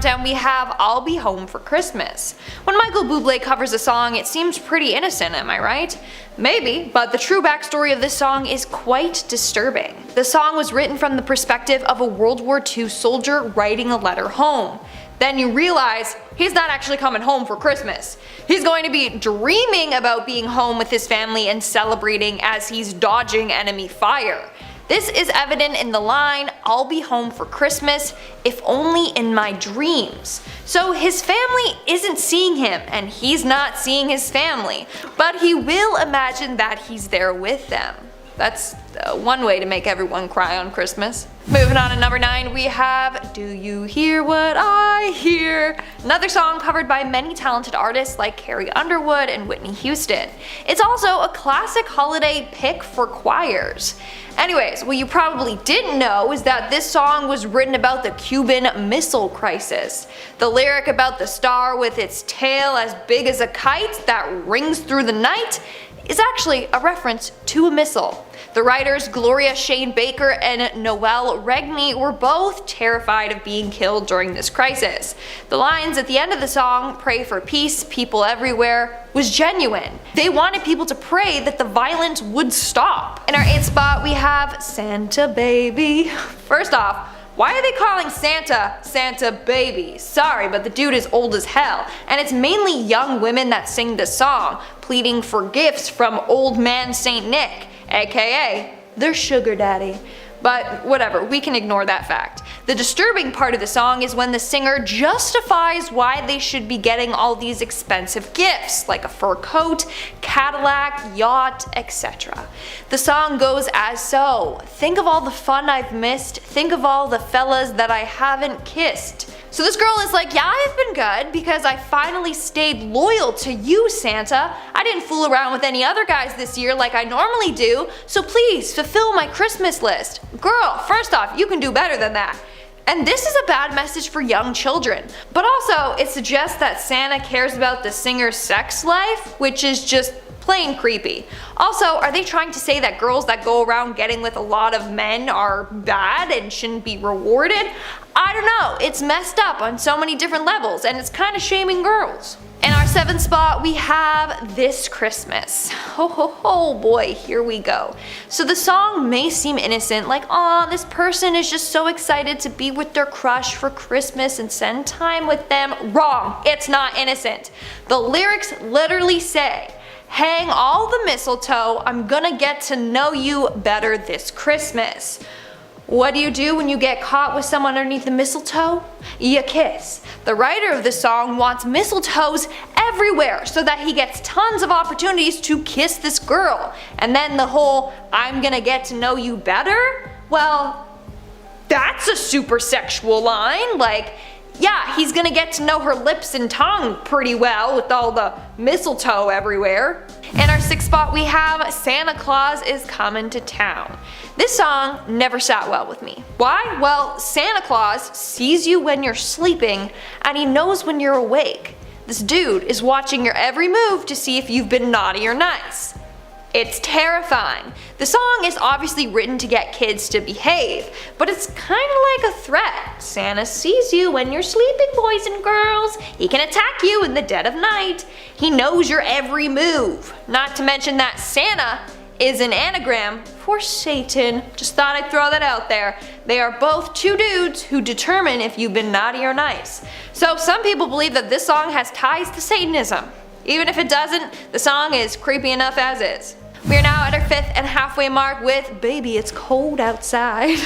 countdown we have I'll Be Home for Christmas. When Michael Bublé covers a song, it seems pretty innocent, am I right? Maybe, but the true backstory of this song is quite disturbing. The song was written from the perspective of a World War II soldier writing a letter home. Then you realize he's not actually coming home for Christmas. He's going to be dreaming about being home with his family and celebrating as he's dodging enemy fire. This is evident in the line, "I'll be home for Christmas, if only in my dreams." So his family isn't seeing him, and he's not seeing his family, but he will imagine that he's there with them. That's one way to make everyone cry on Christmas. Moving on to number 9, we have Do You Hear What I Hear? Another song covered by many talented artists like Carrie Underwood and Whitney Houston. It's also a classic holiday pick for choirs. Anyways, what you probably didn't know is that this song was written about the Cuban Missile Crisis. The lyric about the star with its tail as big as a kite that rings through the night is actually a reference to a missile. The writers Gloria Shane Baker and Noel Regney were both terrified of being killed during this crisis. The lines at the end of the song, "Pray for peace, people everywhere," was genuine. They wanted people to pray that the violence would stop. In our 8th spot we have Santa Baby. First off, why are they calling Santa Santa Baby? Sorry, but the dude is old as hell, and it's mainly young women that sing the song, pleading for gifts from Old Man Saint Nick, aka their sugar daddy. But whatever, we can ignore that fact. The disturbing part of the song is when the singer justifies why they should be getting all these expensive gifts, like a fur coat, Cadillac, yacht, etc. The song goes as so: "Think of all the fun I've missed, think of all the fellas that I haven't kissed." So this girl is like, yeah, I've been good because I finally stayed loyal to you, Santa. I didn't fool around with any other guys this year like I normally do, so please fulfill my Christmas list. Girl, first off, you can do better than that. And this is a bad message for young children, but also it suggests that Santa cares about the singer's sex life, which is just plain creepy. Also, are they trying to say that girls that go around getting with a lot of men are bad and shouldn't be rewarded? I don't know, it's messed up on so many different levels and it's kind of shaming girls. In our 7th spot we have This Christmas. Ho ho ho boy, here we go. So the song may seem innocent, like aw, this person is just so excited to be with their crush for Christmas and spend time with them. Wrong, it's not innocent. The lyrics literally say, "Hang all the mistletoe, I'm gonna get to know you better this Christmas." What do you do when you get caught with someone underneath the mistletoe? You kiss. The writer of the song wants mistletoes everywhere so that he gets tons of opportunities to kiss this girl. And then the whole, "I'm gonna get to know you better"? Well, that's a super sexual line. Like, yeah, he's gonna get to know her lips and tongue pretty well with all the mistletoe everywhere. In our 6th spot we have Santa Claus is Coming to Town. This song never sat well with me. Why? Well, Santa Claus sees you when you're sleeping and he knows when you're awake. This dude is watching your every move to see if you've been naughty or nice. It's terrifying. The song is obviously written to get kids to behave, but it's kinda like a threat. Santa sees you when you're sleeping, boys and girls. He can attack you in the dead of night. He knows your every move. Not to mention that Santa is an anagram for Satan. Just thought I'd throw that out there. They are both two dudes who determine if you've been naughty or nice. So some people believe that this song has ties to Satanism. Even if it doesn't, the song is creepy enough as is. We are now at our 5th and halfway mark with Baby It's Cold Outside.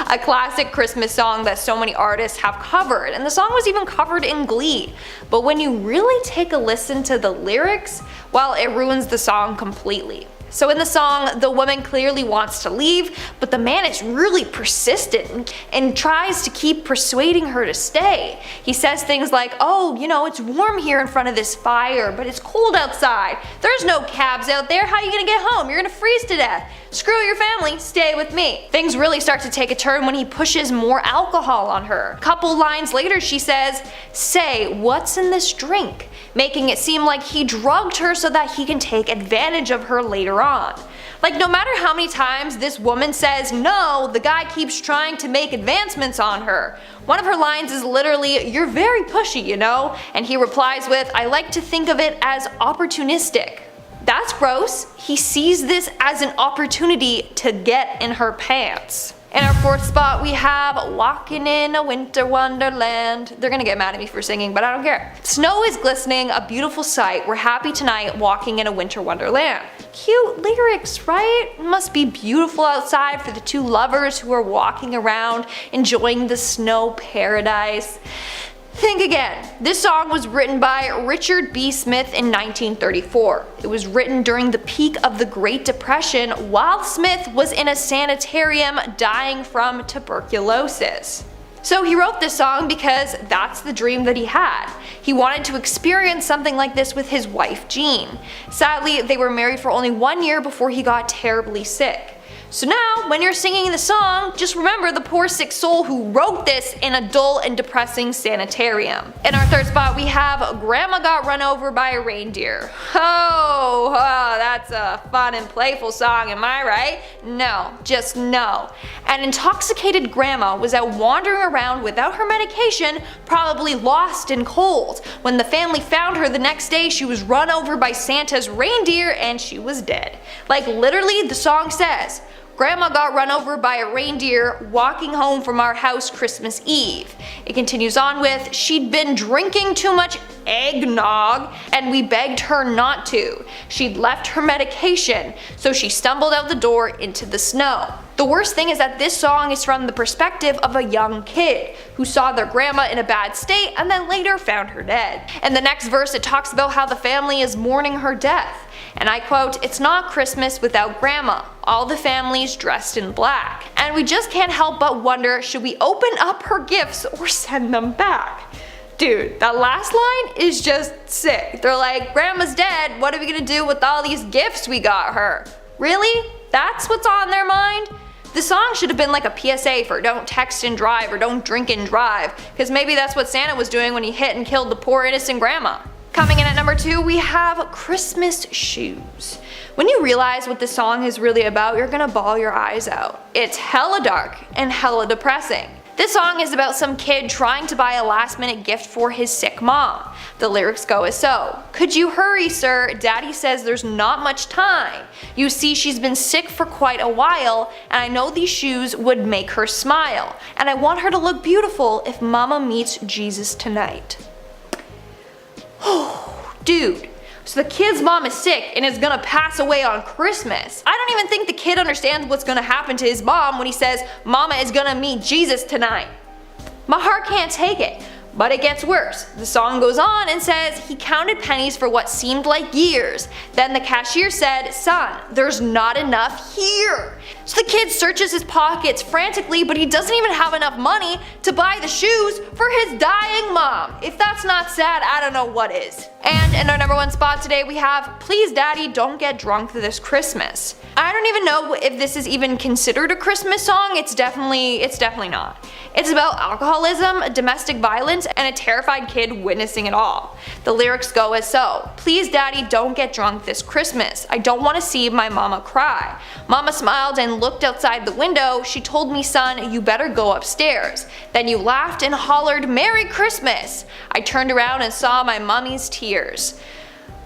A classic Christmas song that so many artists have covered, and the song was even covered in Glee. But when you really take a listen to the lyrics, well, it ruins the song completely. So in the song, the woman clearly wants to leave, but the man is really persistent and tries to keep persuading her to stay. He says things like, "Oh, you know, it's warm here in front of this fire, but it's cold outside. There's no cabs out there. How are you gonna get home? You're gonna freeze to death. Screw your family, stay with me." Things really start to take a turn when he pushes more alcohol on her. A couple lines later she says, "Say, what's in this drink?" making it seem like he drugged her so that he can take advantage of her later on. Like, no matter how many times this woman says no, the guy keeps trying to make advancements on her. One of her lines is literally, "You're very pushy, you know?" And he replies with, "I like to think of it as opportunistic." That's gross. He sees this as an opportunity to get in her pants. In our fourth spot, we have Walking in a Winter Wonderland. They're gonna get mad at me for singing, but I don't care. Snow is glistening, a beautiful sight. We're happy tonight, walking in a winter wonderland. Cute lyrics, right? Must be beautiful outside for the two lovers who are walking around, enjoying the snow paradise. Think again. This song was written by Richard B. Smith in 1934. It was written during the peak of the Great Depression while Smith was in a sanitarium dying from tuberculosis. So he wrote this song because that's the dream that he had. He wanted to experience something like this with his wife Jean. Sadly, they were married for only 1 year before he got terribly sick. So now, when you're singing the song, just remember the poor sick soul who wrote this in a dull and depressing sanitarium. In our third spot, we have Grandma Got Run Over by a Reindeer. Oh, that's a fun and playful song, am I right? No, just no. An intoxicated grandma was out wandering around without her medication, probably lost and cold. When the family found her the next day, she was run over by Santa's reindeer and she was dead. Like, literally, the song says, "Grandma got run over by a reindeer walking home from our house Christmas Eve." It continues on with, "She'd been drinking too much eggnog and we begged her not to. She'd left her medication, so she stumbled out the door into the snow." The worst thing is that this song is from the perspective of a young kid who saw their grandma in a bad state and then later found her dead. In the next verse, it talks about how the family is mourning her death. And I quote, "It's not Christmas without Grandma. All the family's dressed in black. And we just can't help but wonder, should we open up her gifts or send them back?" Dude, that last line is just sick. They're like, "Grandma's dead, what are we gonna do with all these gifts we got her?" Really? That's what's on their mind? The song should have been like a PSA for don't text and drive or don't drink and drive, because maybe that's what Santa was doing when he hit and killed the poor innocent grandma. Coming in at number 2, we have Christmas Shoes. When you realize what this song is really about, you're gonna bawl your eyes out. It's hella dark and hella depressing. This song is about some kid trying to buy a last-minute gift for his sick mom. The lyrics go as so. "Could you hurry, sir? Daddy says there's not much time. You see, she's been sick for quite a while, and I know these shoes would make her smile. And I want her to look beautiful if Mama meets Jesus tonight." Dude, so the kid's mom is sick and is gonna pass away on Christmas. I don't even think the kid understands what's gonna happen to his mom when he says, "Mama is gonna meet Jesus tonight." My heart can't take it. But it gets worse. The song goes on and says he counted pennies for what seemed like years. Then the cashier said, "Son, there's not enough here." So the kid searches his pockets frantically, but he doesn't even have enough money to buy the shoes for his dying mom. If that's not sad, I don't know what is. And in our number 1 spot today, we have "Please Daddy, Don't Get Drunk This Christmas." I don't even know if this is even considered a Christmas song. It's definitely not. It's about alcoholism, domestic violence, and a terrified kid witnessing it all. The lyrics go as so. "Please Daddy, don't get drunk this Christmas. I don't want to see my mama cry. Mama smiled and looked outside the window. She told me, son, you better go upstairs. Then you laughed and hollered, 'Merry Christmas!' I turned around and saw my mommy's tears."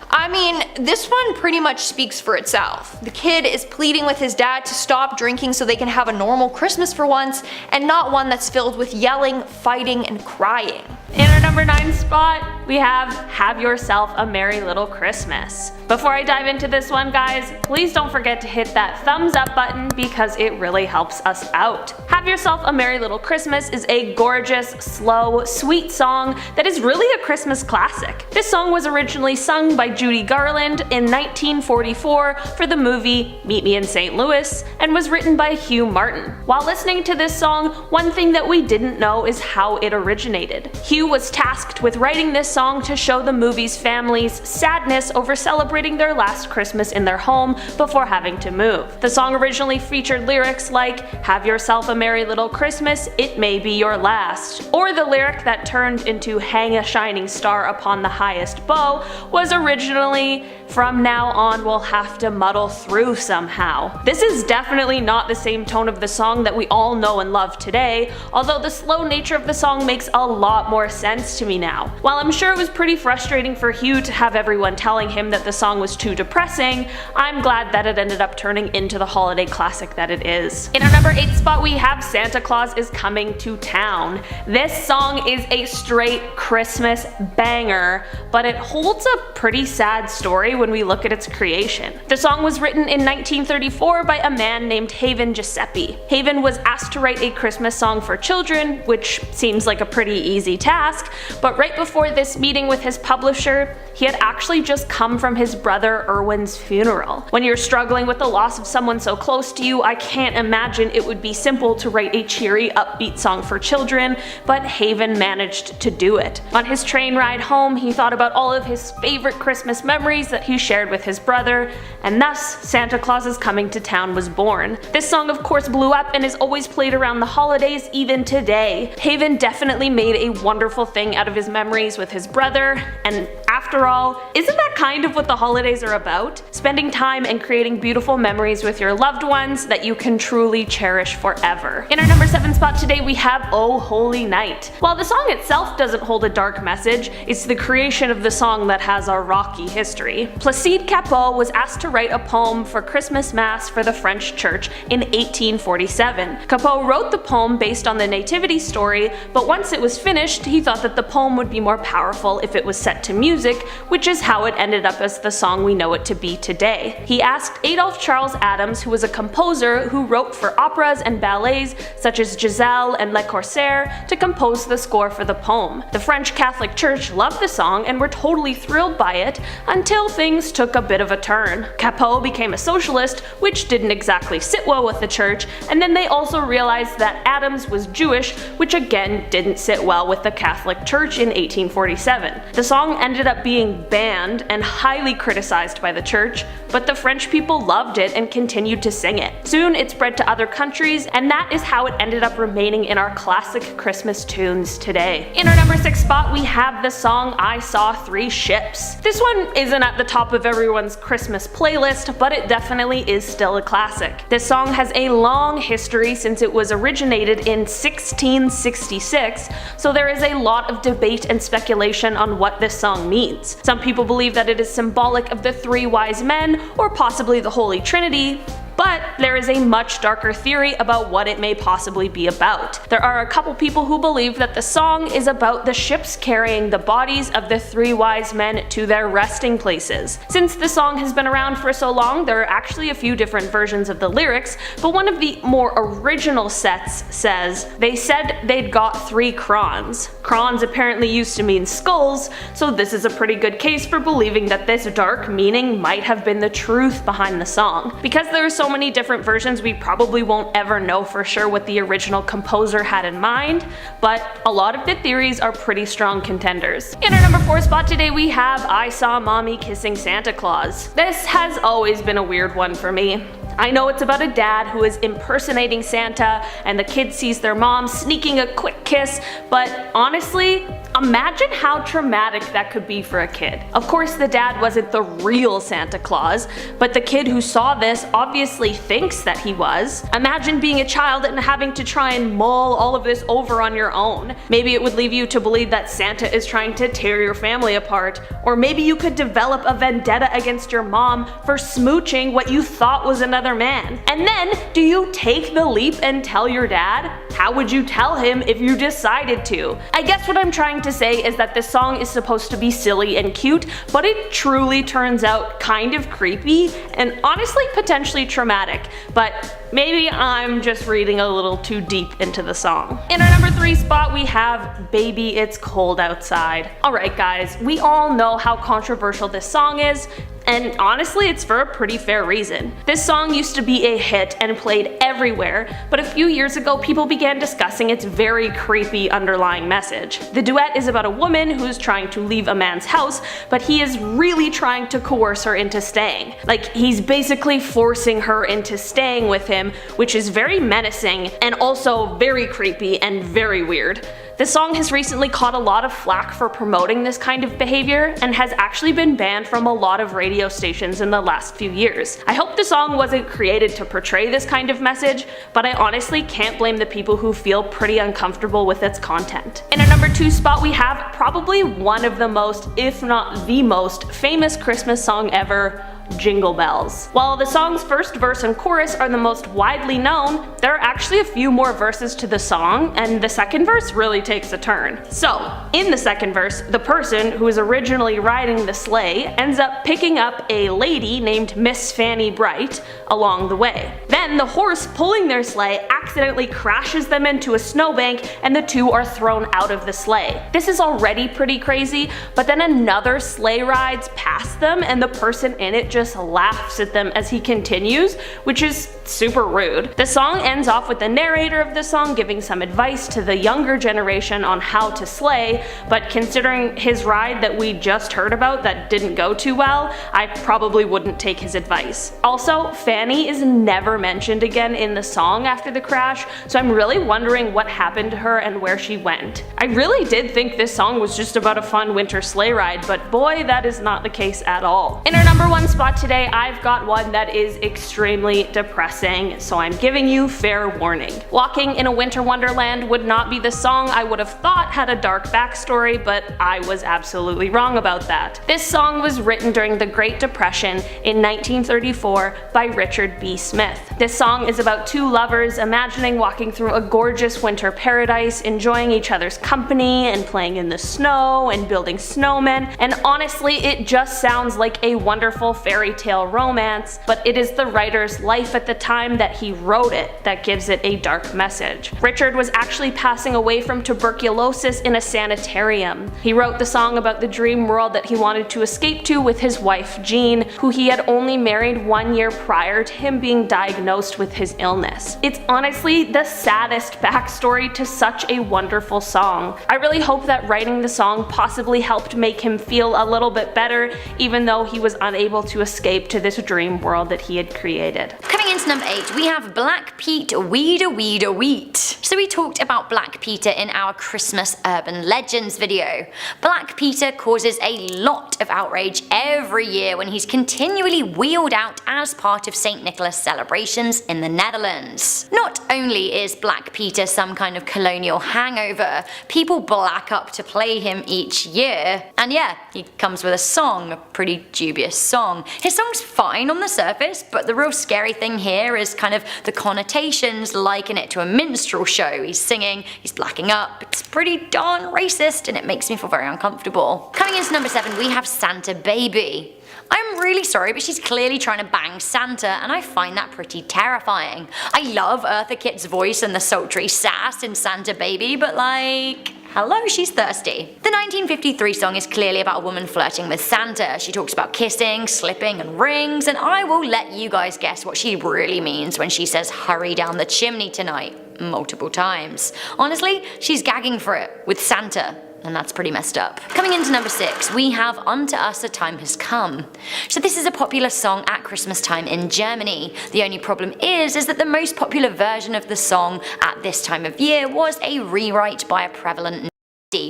I mean, this one pretty much speaks for itself. The kid is pleading with his dad to stop drinking so they can have a normal Christmas for once, and not one that's filled with yelling, fighting, and crying. In our number 9 spot, we have Yourself a Merry Little Christmas. Before I dive into this one, guys, please don't forget to hit that thumbs up button because it really helps us out. Have Yourself a Merry Little Christmas is a gorgeous, slow, sweet song that is really a Christmas classic. This song was originally sung by Judy Garland in 1944 for the movie Meet Me in St. Louis and was written by Hugh Martin. While listening to this song, one thing that we didn't know is how it originated. Hugh was tasked with writing this song to show the movie's families sadness over celebrating their last Christmas in their home before having to move. The song originally featured lyrics like, "Have yourself a merry little Christmas, it may be your last," or the lyric that turned into "Hang a shining star upon the highest bough" was originally, "From now on we'll have to muddle through somehow." This is definitely not the same tone of the song that we all know and love today, although the slow nature of the song makes a lot more sense to me now. While I'm sure it was pretty frustrating for Hugh to have everyone telling him that the song was too depressing, I'm glad that it ended up turning into the holiday classic that it is. In our number 8 spot we have Santa Claus is Coming to Town. This song is a straight Christmas banger, but it holds a pretty sad story when we look at its creation. The song was written in 1934 by a man named Haven Giuseppe. Haven was asked to write a Christmas song for children, which seems like a pretty easy task, but right before this meeting with his publisher, he had actually just come from his brother Erwin's funeral. When you're struggling with the loss of someone so close to you, I can't imagine it would be simple to write a cheery, upbeat song for children, but Haven managed to do it. On his train ride home, he thought about all of his favorite Christmas memories that he shared with his brother, and thus Santa Claus is Coming to Town was born. This song of course blew up and is always played around the holidays even today. Haven definitely made a wonderful thing out of his memories with his brother, and after all, isn't that kind of what the holidays are about? Spending time and creating beautiful memories with your loved ones that you can truly cherish forever. In our number 7 spot today we have Oh Holy Night. While the song itself doesn't hold a dark message, it's the creation of the song that has a rocky history. Placide Cappeau was asked to write a poem for Christmas Mass for the French church in 1847. Cappeau wrote the poem based on the nativity story, but once it was finished, he thought that the poem would be more powerful if it was set to music, which is how it ended up as the song we know it to be today. He asked Adolphe Charles Adams, who was a composer who wrote for operas and ballets such as Giselle and Le Corsaire, to compose the score for the poem. The French Catholic Church loved the song and were totally thrilled by it until things took a bit of a turn. Cappeau became a socialist, which didn't exactly sit well with the church, and then they also realized that Adams was Jewish, which again didn't sit well with the Catholic Church in 1847. The song ended up being banned and highly criticized by the church, but the French people loved it and continued to sing it. Soon it spread to other countries, and that is how it ended up remaining in our classic Christmas tunes today. In our number 6 spot we have the song I Saw Three Ships. This one isn't at the top of everyone's Christmas playlist, but it definitely is still a classic. This song has a long history since it was originated in 1666, so there is a lot of debate and speculation on what this song means. Some people believe that it is symbolic of the 3 wise men, or possibly the Holy Trinity, but there is a much darker theory about what it may possibly be about. There are a couple people who believe that the song is about the ships carrying the bodies of the 3 wise men to their resting places. Since the song has been around for so long, there are actually a few different versions of the lyrics, but one of the more original sets says, "They said they'd got 3 crowns." Crowns apparently used to mean skulls, so this is a pretty good case for believing that this dark meaning might have been the truth behind the song. Because there are so many different versions, we probably won't ever know for sure what the original composer had in mind, but a lot of the theories are pretty strong contenders. In our number 4 spot today we have I Saw Mommy Kissing Santa Claus. This has always been a weird one for me. I know it's about a dad who is impersonating Santa and the kid sees their mom sneaking a quick kiss, but honestly, imagine how traumatic that could be for a kid. Of course the dad wasn't the real Santa Claus, but the kid who saw this obviously thinks that he was. Imagine being a child and having to try and mull all of this over on your own. Maybe it would leave you to believe that Santa is trying to tear your family apart, or maybe you could develop a vendetta against your mom for smooching what you thought was another man. And then, do you take the leap and tell your dad? How would you tell him if you decided to? I guess what I'm trying to say is that this song is supposed to be silly and cute, but it truly turns out kind of creepy and honestly potentially traumatic, but maybe I'm just reading a little too deep into the song. In our number 3 spot we have Baby It's Cold Outside. Alright guys, we all know how controversial this song is, and honestly it's for a pretty fair reason. This song used to be a hit and played everywhere, but a few years ago people began discussing its very creepy underlying message. The duet is about a woman who's trying to leave a man's house, but he is really trying to coerce her into staying. Like, he's basically forcing her into staying with him, which is very menacing and also very creepy and very weird. This song has recently caught a lot of flack for promoting this kind of behavior and has actually been banned from a lot of radio stations in the last few years. I hope the song wasn't created to portray this kind of message, but I honestly can't blame the people who feel pretty uncomfortable with its content. In our number 2 spot we have probably one of the most, if not the most, famous Christmas song ever, Jingle Bells. While the song's first verse and chorus are the most widely known, there are actually a few more verses to the song, and the second verse really takes a turn. So, in the second verse, the person who is originally riding the sleigh ends up picking up a lady named Miss Fanny Bright along the way. Then the horse pulling their sleigh accidentally crashes them into a snowbank and the two are thrown out of the sleigh. This is already pretty crazy, but then another sleigh rides past them and the person in it just laughs at them as he continues, which is super rude. The song ends off with the narrator of the song giving some advice to the younger generation on how to sleigh, but considering his ride that we just heard about that didn't go too well, I probably wouldn't take his advice. Also, Fanny is never mentioned again in the song after the crash, so I'm really wondering what happened to her and where she went. I really did think this song was just about a fun winter sleigh ride, but boy, that is not the case at all. In our number 1 spot today, I've got one that is extremely depressing, so I'm giving you fair warning. Walking in a Winter Wonderland would not be the song I would have thought had a dark backstory, but I was absolutely wrong about that. This song was written during the Great Depression in 1934 by Richard B. Smith. This song is about two lovers imagining walking through a gorgeous winter paradise, enjoying each other's company and playing in the snow and building snowmen, and honestly it just sounds like a wonderful fairy tale romance, but it is the writer's life at the time that he wrote it that gives it a dark message. Richard was actually passing away from tuberculosis in a sanitarium. He wrote the song about the dream world that he wanted to escape to with his wife Jean, who he had only married 1 year prior to him being diagnosed with his illness. It's honestly the saddest backstory to such a wonderful song. I really hope that writing the song possibly helped make him feel a little bit better, even though he was unable to escape to this dream world that he had created. Coming into number 8, we have Black Pete Weeda Weeda Wheat. So we talked about Black Peter in our Christmas Urban Legends video. Black Peter causes a lot of outrage every year when he's continually wheeled out as part of St. Nicholas celebrations in the Netherlands. Not only is Black Peter some kind of colonial hangover, people black up to play him each year, and yeah, he comes with a song, a pretty dubious song. His song's fine on the surface, but the real scary thing here is kind of the connotations, liken it to a minstrel show. He's singing, he's blacking up, it's pretty darn racist, and it makes me feel very uncomfortable. Coming into number 7, we have Santa Baby. I'm really sorry, but she's clearly trying to bang Santa, and I find that pretty terrifying. I love Eartha Kitt's voice and the sultry sass in Santa Baby, but like, hello, she's thirsty. The 1953 song is clearly about a woman flirting with Santa. She talks about kissing, slipping, and rings, and I will let you guys guess what she really means when she says hurry down the chimney tonight multiple times. Honestly, she's gagging for it with Santa. And that's pretty messed up. Coming into number 6, we have Unto Us a Time Has Come. So this is a popular song at Christmas time in Germany. The only problem is that the most popular version of the song at this time of year was a rewrite by a prevalent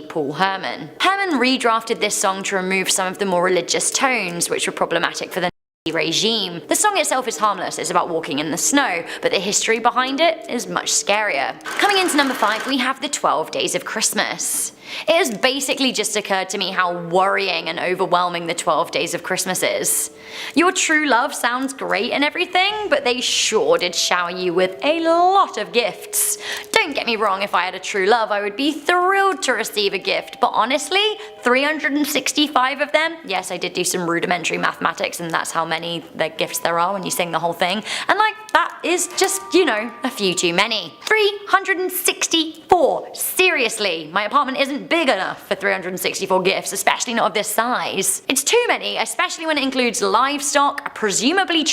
Paul Herman. Herman redrafted this song to remove some of the more religious tones, which were problematic for the regime. The song itself is harmless, it's about walking in the snow, but the history behind it is much scarier. Coming into number 5, we have the 12 Days of Christmas. It has basically just occurred to me how worrying and overwhelming the 12 Days of Christmas is. Your true love sounds great and everything, but they sure did shower you with a lot of gifts. Don't get me wrong, if I had a true love I would be thrilled to receive a gift, but honestly, 365 of them. Yes, I did do some rudimentary mathematics, and that's how many gifts there are when you sing the whole thing. And like, that is just, you know, a few too many. 364. Seriously, my apartment isn't big enough for 364 gifts, especially not of this size. It's too many, especially when it includes livestock, presumably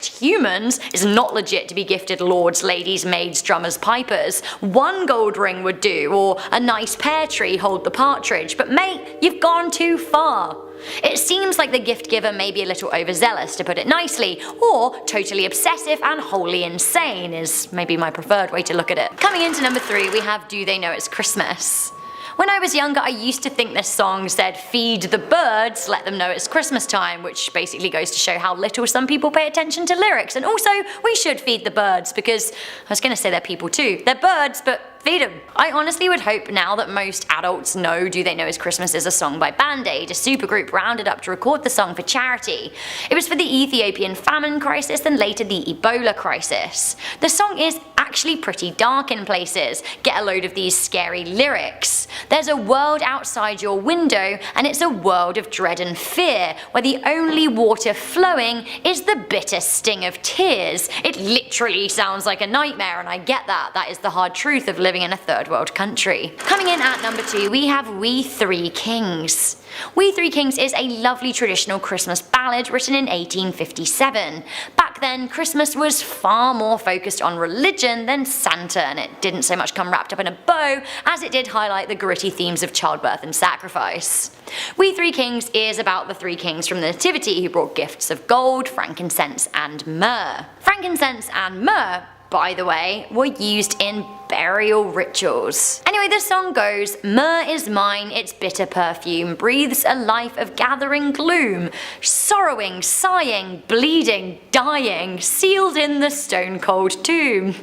humans. Is not legit to be gifted lords, ladies, maids, drummers, pipers. One gold ring would do, or a nice pear tree hold the partridge, but mate, you've gone too far. It seems like the gift giver may be a little overzealous, to put it nicely, or totally obsessive and wholly insane is maybe my preferred way to look at it. Coming into number 3, we have Do They Know It's Christmas? When I was younger, I used to think this song said feed the birds, let them know it's Christmas time, which basically goes to show how little some people pay attention to lyrics. And also, we should feed the birds because, I was gonna say they're people too. They're birds, but feed them. I honestly would hope now that most adults know Do They Know It's Christmas is a song by Band Aid, a supergroup rounded up to record the song for charity. It was for the Ethiopian famine crisis and later the Ebola crisis. The song is actually pretty dark in places. Get a load of these scary lyrics. There's a world outside your window, and it's a world of dread and fear, where the only water flowing is the bitter sting of tears. It literally sounds like a nightmare, and I get that. That is the hard truth of living in a third world country. Coming in at number 2, we have We Three Kings. We Three Kings is a lovely traditional Christmas ballad written in 1857. Back then, Christmas was far more focused on religion than Santa, and it didn't so much come wrapped up in a bow as it did highlight the gritty themes of childbirth and sacrifice. We Three Kings is about the three kings from the Nativity who brought gifts of gold, frankincense, and myrrh. Frankincense and myrrh, by the way, were used in burial rituals. Anyway, this song goes, myrrh is mine, its bitter perfume breathes a life of gathering gloom, sorrowing, sighing, bleeding, dying, sealed in the stone-cold tomb.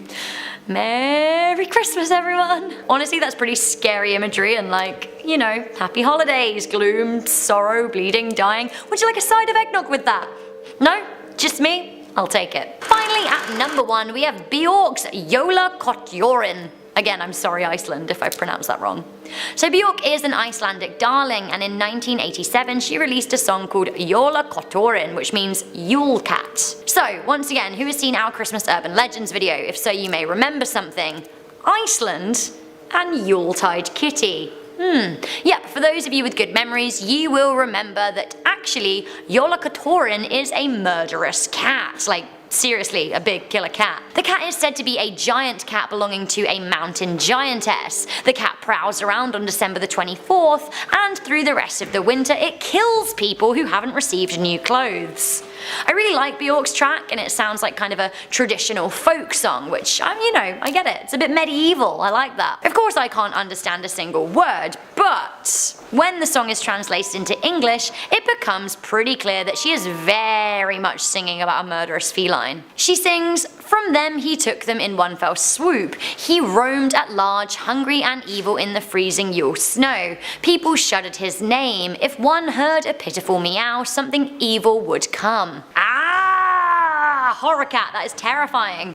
Merry Christmas, everyone! Honestly, that's pretty scary imagery and like, you know, happy holidays, gloom, sorrow, bleeding, dying. Would you like a side of eggnog with that? No? Just me? I'll take it. Finally, at number 1, we have Bjork's Jóla Kötturinn. Again, I'm sorry Iceland if I pronounced that wrong. So Bjork is an Icelandic darling, and in 1987 she released a song called Jóla Kötturinn, which means Yule Cat. So, once again, who has seen our Christmas Urban Legends video? If so, you may remember something. Iceland and Yuletide Kitty. Yep, for those of you with good memories, you will remember that actually Jóla Kötturinn is a murderous cat. Like, seriously, a big killer cat. The cat is said to be a giant cat belonging to a mountain giantess. The cat prowls around on December the 24th, and through the rest of the winter it kills people who haven't received new clothes. I really like Bjork's track, and it sounds like kind of a traditional folk song, which, you know, I get it. It's a bit medieval, I like that. Of course I can't understand a single word, but when the song is translated into English, it becomes pretty clear that she is very much singing about a murderous feline. She sings, "From them he took them in one fell swoop. He roamed at large, hungry and evil in the freezing Yule snow. People shuddered his name. If one heard a pitiful meow, something evil would come." Ah! Horror cat, that is terrifying.